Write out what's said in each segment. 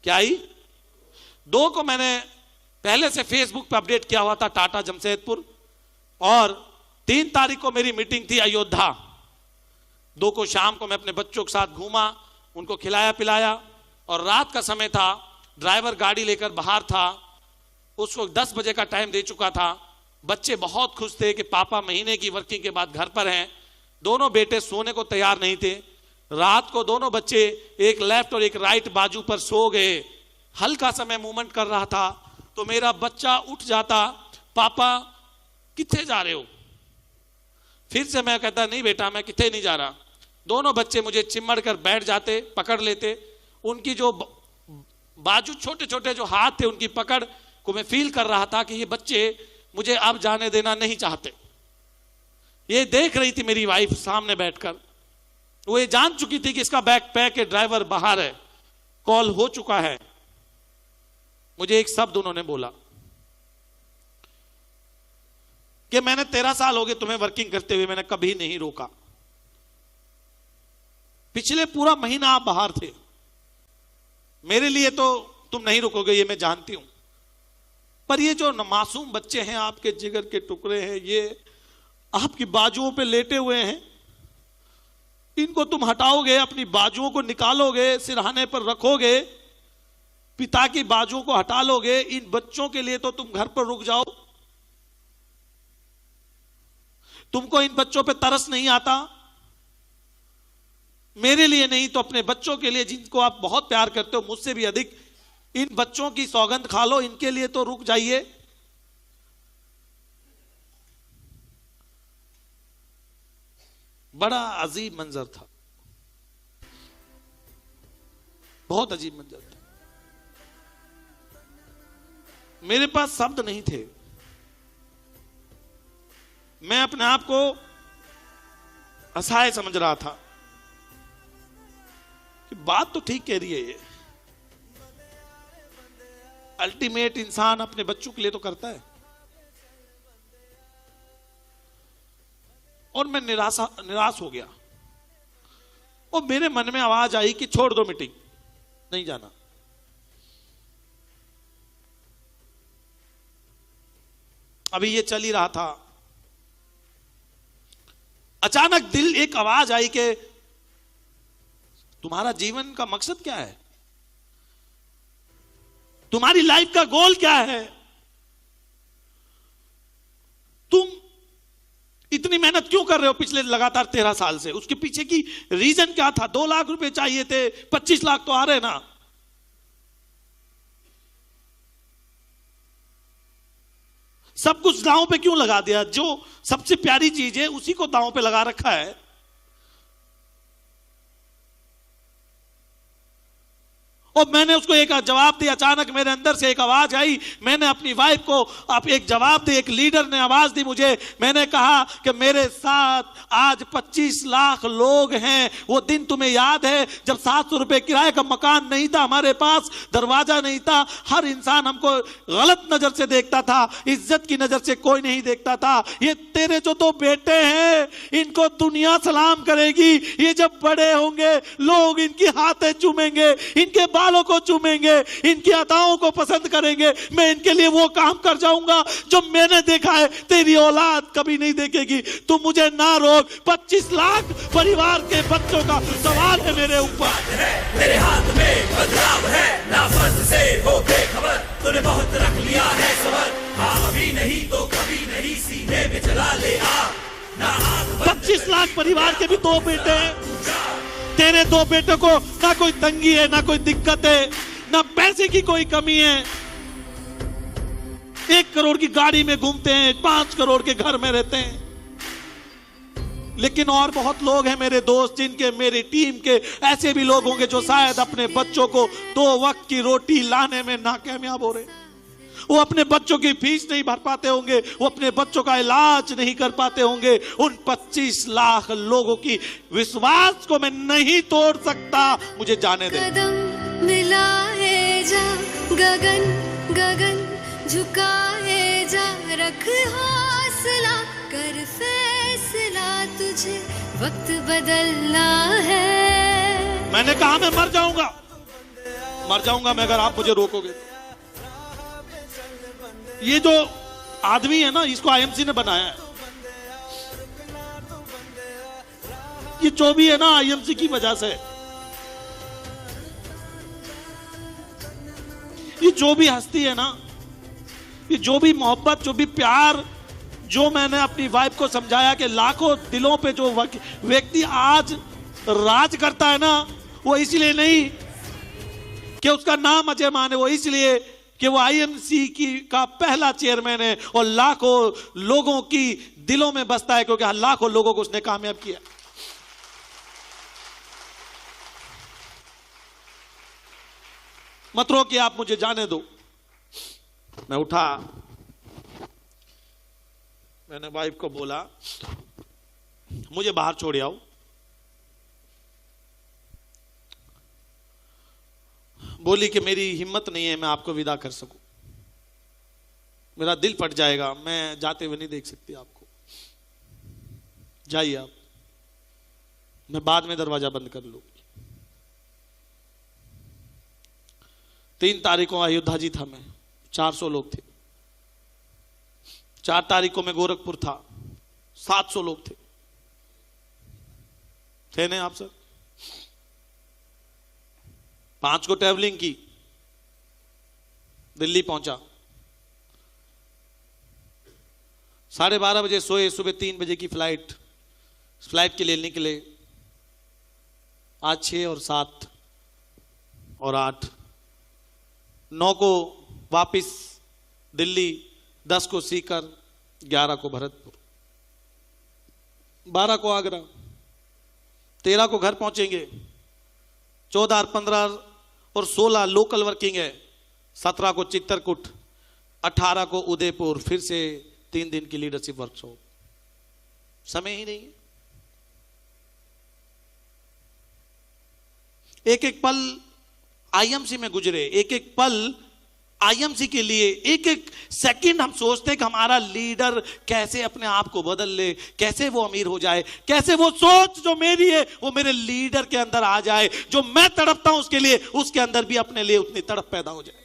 क्या आई? 2 को मैंने पहले से फेसबुक पे अपडेट किया हुआ था, टाटा जमशेदपुर, और 3 तारीख को मेरी मीटिंग थी अयोध्या। 2 को शाम को मैं अपने बच्चों के साथ घूमा, उनको खिलाया पिलाया, और रात का समय था, ड्राइवर गाड़ी लेकर बाहर था, उसको 10 बजे का टाइम दे चुका था। बच्चे बहुत खुश थे कि पापा महीने की वर्किंग के बाद घर पर हैं। दोनों बेटे सोने को तैयार नहीं थे। रात को दोनों बच्चे एक लेफ्ट और एक राइट बाजू पर सो गए। हल्का सा मैं मूवमेंट कर रहा था तो मेरा बच्चा उठ जाता, पापा किथे जा रहे हो? फिर से मैं कहता, नहीं बेटा मैं किथे नहीं जा रहा। दोनों बच्चे मुझे चिमड़ कर बैठ जाते, पकड़ लेते। उनकी जो बाजू, छोटे छोटे जो हाथ थे, उनकी पकड़ को मैं फील कर रहा था कि ये बच्चे मुझे अब जाने देना नहीं चाहते। ये देख रही थी मेरी वाइफ सामने बैठकर, वो ये जान चुकी थी कि इसका बैग पैक है, ड्राइवर बाहर है, कॉल हो चुका है। मुझे एक शब्द उन्होंने बोला कि मैंने 13 साल हो गए तुम्हें वर्किंग करते हुए, मैंने कभी नहीं रोका। पिछले पूरा महीना आप बाहर थे, मेरे लिए तो तुम नहीं रुकोगे ये मैं जानती हूं, पर ये जो मासूम बच्चे हैं, आपके जिगर के टुकड़े हैं, ये आपकी बाजुओं पे लेटे हुए हैं, इनको तुम हटाओगे, अपनी बाजुओं को निकालोगे, सिरहाने पर रखोगे, पिता की बाजुओं को हटा लोगे। इन बच्चों के लिए तो तुम घर पर रुक जाओ। तुमको इन बच्चों पे तरस नहीं आता? मेरे लिए नहीं तो अपने बच्चों के लिए, जिनको आप बहुत प्यार करते हो मुझसे भी अधिक, इन बच्चों की सौगंध खा लो, इनके लिए तो रुक जाइए। बड़ा अजीब मंजर था, बहुत अजीब मंजर था। मेरे पास शब्द नहीं थे। मैं अपने आप को असहाय समझ रहा था कि बात तो ठीक कह रही है ये, अल्टीमेट इंसान अपने बच्चों के लिए तो करता है। और मैं निराश हो गया, और मेरे मन में आवाज आई कि छोड़ दो मीटिंग, नहीं जाना। अभी ये चल ही रहा था, अचानक दिल एक आवाज आई कि तुम्हारा जीवन का मकसद क्या है? तुम्हारी लाइफ का गोल क्या है? तुम इतनी मेहनत क्यों कर रहे हो पिछले लगातार 13 साल से? उसके पीछे की रीजन क्या था? 2 लाख रुपए चाहिए थे, 25 लाख तो आ रहे ना। सब कुछ दांव पे क्यों लगा दिया? जो सबसे प्यारी चीज है उसी को दांव पे लगा रखा है। और मैंने उसको एक जवाब दिया। अचानक मेरे अंदर से एक आवाज आई, मैंने अपनी वाइफ को आप एक जवाब दी, एक लीडर ने आवाज दी मुझे। मैंने कहा कि मेरे साथ आज 25 लाख लोग हैं। वो दिन तुम्हें याद है जब 700 रुपए किराए का मकान नहीं था, हमारे पास दरवाजा नहीं था, हर इंसान हमको गलत नजर से देखता था, इज्जत की नजर से कोई नहीं देखता था। ये तेरे जो 2 बेटे हैं, इनको दुनिया सलाम करेगी। ये जब बड़े होंगे लोग इनकी हाथें चूमेंगे, इनके बालों को चूमेंगे, इनकी अदाओं को पसंद करेंगे। मैं इनके लिए वो काम कर जाऊंगा जो मैंने देखा है तेरी औलाद कभी नहीं देखेगी। तू मुझे ना रोक। 25 लाख परिवार के बच्चों का सवाल है मेरे ऊपर। तेरे हाथ में बदलाव है, ना फर्ज से हो बेखबर, तूने बहुत रख लिया है सबर। हाँ अभी नहीं तो कभी नहीं, सीने में चला ले आ। 25 लाख परिवार के भी 2 बेटे हैं। तेरे 2 बेटों को ना कोई तंगी है, ना कोई दिक्कत है, ना पैसे की कोई कमी है। 1 करोड़ की गाड़ी में घूमते हैं, 5 करोड़ के घर में रहते हैं। लेकिन और बहुत लोग हैं मेरे दोस्त, जिनके, मेरी टीम के ऐसे भी लोग होंगे जो शायद अपने बच्चों को 2 वक्त की रोटी लाने में नाकामयाब हो रहे हैं। वो अपने बच्चों की फीस नहीं भर पाते होंगे, वो अपने बच्चों का इलाज नहीं कर पाते होंगे। उन 25 लाख लोगों की विश्वास को मैं नहीं तोड़ सकता। मुझे जाने दे। कदम मिलाए जा, गगन गगन झुकाए जा, रख हौसला, कर फैसला, तुझे वक्त बदलना है। मैंने कहा मैं मर जाऊंगा, मर जाऊंगा मैं अगर आप मुझे रोकोगे। ये जो आदमी है ना, इसको आईएमसी ने बनाया है। ये जो भी है ना, आईएमसी की वजह से। ये जो भी हस्ती है ना, ये जो भी मोहब्बत, जो भी प्यार, जो मैंने अपनी वाइफ को समझाया कि लाखों दिलों पे जो व्यक्ति आज राज करता है ना, वो इसलिए नहीं कि उसका नाम अजय मान है, वो इसलिए कि वो आईएमसी का पहला चेयरमैन है और लाखों लोगों की दिलों में बसता है, क्योंकि लाखों लोगों को उसने कामयाब किया। मत रोकिए, आप मुझे जाने दो। मैं उठा, मैंने वाइफ को बोला मुझे बाहर छोड़ आओ। बोली कि मेरी हिम्मत नहीं है मैं आपको विदा कर सकूं, मेरा दिल फट जाएगा, मैं जाते हुए नहीं देख सकती आपको, जाइए आप, मैं बाद में दरवाजा बंद कर लूंगी। 3 तारीख को अयोध्या जी था मैं, 400 लोग थे। 4 तारीख को मैं गोरखपुर था, 700 लोग थे नहीं आप सर। 5 को ट्रैवलिंग की, दिल्ली पहुंचा, 12:30 बजे सोए, सुबह 3 बजे की फ्लाइट के लिए निकले। आज 6 और 7 और 8, 9 को वापिस दिल्ली, 10 को सीकर, 11 को भरतपुर, 12 को आगरा, 13 को घर पहुंचेंगे, 14 और 15 और 16 लोकल वर्किंग है, 17 को चित्रकूट, 18 को उदयपुर, फिर से 3 दिन की लीडरशिप वर्कशॉप। समय ही नहीं है। एक एक पल आईएमसी में गुजरे, एक एक पल आईएमसी के लिए, एक एक सेकंड हम सोचते हैं कि हमारा लीडर कैसे अपने आप को बदल ले, कैसे वो अमीर हो जाए, कैसे वो सोच जो मेरी है वो मेरे लीडर के अंदर आ जाए, जो मैं तड़पता हूं उसके लिए, उसके अंदर भी अपने लिए उतनी तड़प पैदा हो जाए।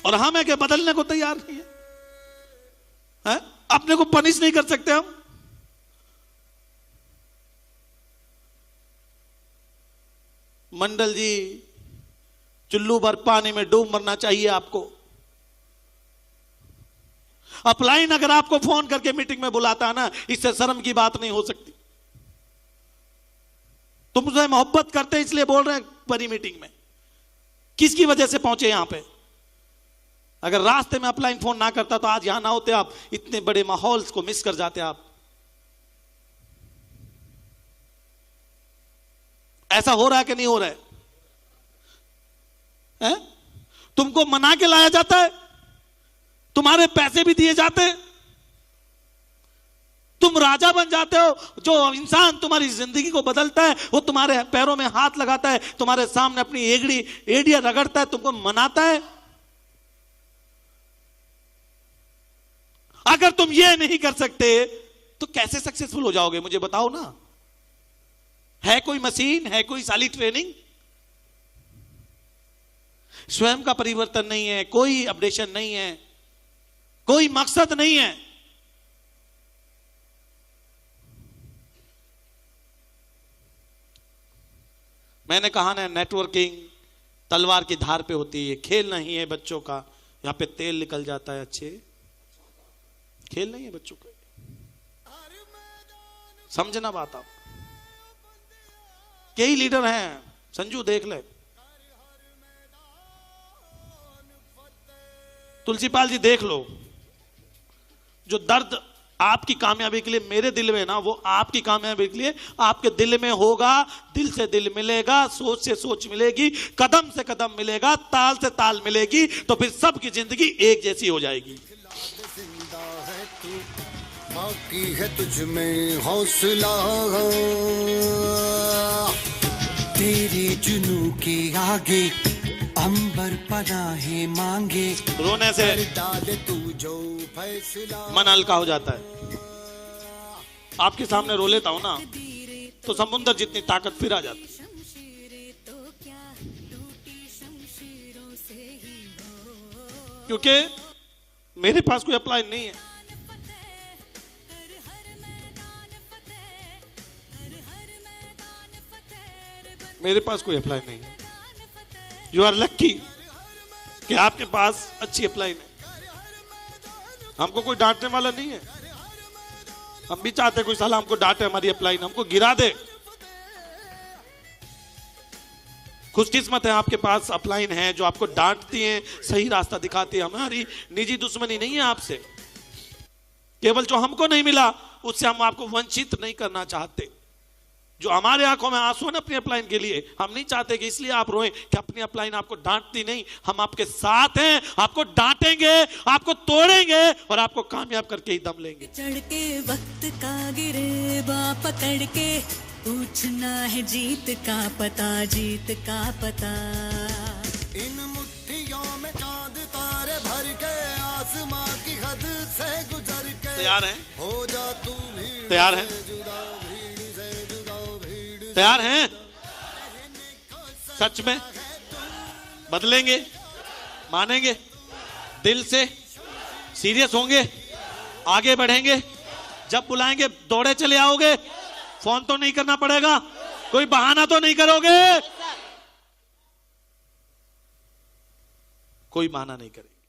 और हम है कि बदलने को तैयार नहीं है, अपने को पनिश नहीं कर सकते हम। मंडल जी, चुल्लू भर पानी में डूब मरना चाहिए आपको। अपलाइन अगर आपको फोन करके मीटिंग में बुलाता है ना, इससे शर्म की बात नहीं हो सकती। तुम मुझे मोहब्बत करते हैं इसलिए बोल रहे हैं बड़ी मीटिंग में, किसकी वजह से पहुंचे यहां पे? अगर रास्ते में अपलाइन फोन ना करता तो आज यहां ना होते आप, इतने बड़े माहौल को मिस कर जाते आप। ऐसा हो रहा है कि नहीं हो रहा है? तुमको मना के लाया जाता है, तुम्हारे पैसे भी दिए जाते हैं, तुम राजा बन जाते हो। जो इंसान तुम्हारी जिंदगी को बदलता है वो तुम्हारे पैरों में हाथ लगाता है, तुम्हारे सामने अपनी एड़ियां रगड़ता है, तुमको मनाता है। अगर तुम ये नहीं कर सकते तो कैसे सक्सेसफुल हो जाओगे? मुझे बताओ ना। है कोई मशीन, है कोई साली ट्रेनिंग? स्वयं का परिवर्तन नहीं है, कोई अपडेशन नहीं है, कोई मकसद नहीं है। मैंने कहा ना, नेटवर्किंग तलवार की धार पे होती है, खेल नहीं है बच्चों का। यहां पे तेल निकल जाता है, अच्छे खेल नहीं है बच्चों का। समझना बात आप। कई लीडर हैं, संजू देख ले, तुलसीपाल जी देख लो, जो दर्द आपकी कामयाबी के लिए मेरे दिल में ना, वो आपकी कामयाबी के लिए आपके दिल में होगा। दिल से दिल मिलेगा, सोच से सोच मिलेगी, कदम से कदम मिलेगा, ताल से ताल मिलेगी, तो फिर सबकी जिंदगी एक जैसी हो जाएगी। बाकी है तुझ में हौसला, तेरे जुनू के आगे अंबर पनाहे मांगे, रोने से डाले तू जो फैसला। मन हल्का हो जाता है। आपके सामने रो लेता हूं ना, तो समुद्र जितनी ताकत फिर आ जाती। शमशीरें तो क्या टूटी शमशीरों से ही हो। क्योंकि मेरे पास कोई अप्लाई नहीं है। मेरे पास कोई अप्लाई नहीं है। यू आर लक्की कि आपके पास अच्छी अप्लाई नहीं। हमको कोई डांटने वाला नहीं है। हम भी चाहते कोई साला हमको डांटे, हमारी अप्लाई ना हमको गिरा दे। खुशकिस्मत है आपके पास अपलाइन है जो आपको डांटती हैं, सही रास्ता दिखाती है। हमारी निजी दुश्मनी नहीं है आपसे, केवल जो हमको नहीं मिला उससे हम आपको वंचित नहीं करना चाहते। जो हमारे आंखों में आंसू है ना अपनी अपलाइन के लिए, हम नहीं चाहते कि इसलिए आप रोएं कि अपनी अपलाइन आपको डांटती नहीं। हम आपके साथ हैं, आपको डांटेंगे, आपको तोड़ेंगे और आपको कामयाब करके ही दम लेंगे। चढ़ के वक्त का गिरेबा पकड़ के पूछना है जीत का पता, जीत का पता। इन मुट्ठियों में चांद तारे भर के आसमां की हद से गुजर के तैयार हैं? हो जा तू भीड़ तैयार हैं? से जुदा, भीड़ से जुदा, भीड़ से तैयार हैं? सच में बदलेंगे, मानेंगे, दिल से सीरियस होंगे, आगे बढ़ेंगे। जब बुलाएंगे दौड़े चले आओगे, फोन तो नहीं करना पड़ेगा, कोई बहाना तो नहीं करोगे, कोई बहाना नहीं करेगा।